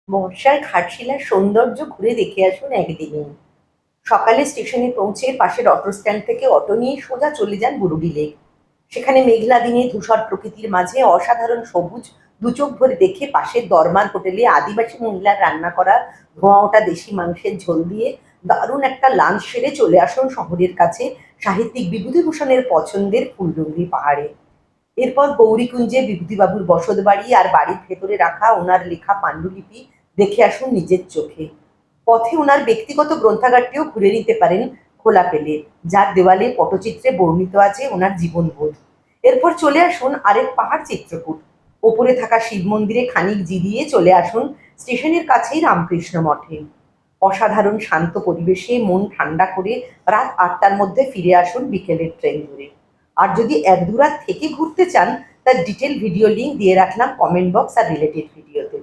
বর্ষার ঘাটশিলার সৌন্দর্য ঘুরে দেখে আসুন একদিনেই। সকালে স্টেশনে পৌঁছে পাশের অটো স্ট্যান্ড থেকে অটো নিয়ে সোজা চলে যান বুরুডি লেক। সেখানে মেঘলা দিনে ধূসর প্রকৃতির মাঝে অসাধারণ সবুজ দুচোখ ভরে দেখে পাশের দরমার হোটেলে আদিবাসী মহিলার রান্না করা ধোঁয়া ওঠা দেশি মাংসের ঝোল দিয়ে দারুণ একটা লাঞ্চ সেরে চলে আসুন শহরের কাছে সাহিত্যিক বিভূতিভূষণের পছন্দের ফুলডুঙ্গরি পাহাড়ে। এরপর গৌরীকুঞ্জে বিভূতিবাবুর বসতবাড়ি আর বাড়ির ভেতরে রাখা ওনার লেখা পাণ্ডুলিপি দেখে আসুন নিজের চোখে। পথে ওনার ব্যক্তিগত গ্রন্থাগারটিও ঘুরে নিতে পারেন খোলা পেলে, যার দেওয়ালে পটচিত্রে বর্ণিত আছে ওনার জীবনবোধ। এরপর চলে আসুন আরেক পাহাড় চিত্রকূট। ওপরে থাকা শিব মন্দিরে খানিক জিরিয়ে চলে আসুন স্টেশনের কাছেই রামকৃষ্ণ মঠে। অসাধারণ শান্ত পরিবেশে মন ঠান্ডা করে রাত ৮টার মধ্যে ফিরে আসুন বিকেলের ট্রেন ধরে। আর যদি এক দু রাত থেকে ঘুরতে চান, তার ডিটেল ভিডিও লিঙ্ক দিয়ে রাখলাম কমেন্ট বক্স আর রিলেটেড ভিডিওতে।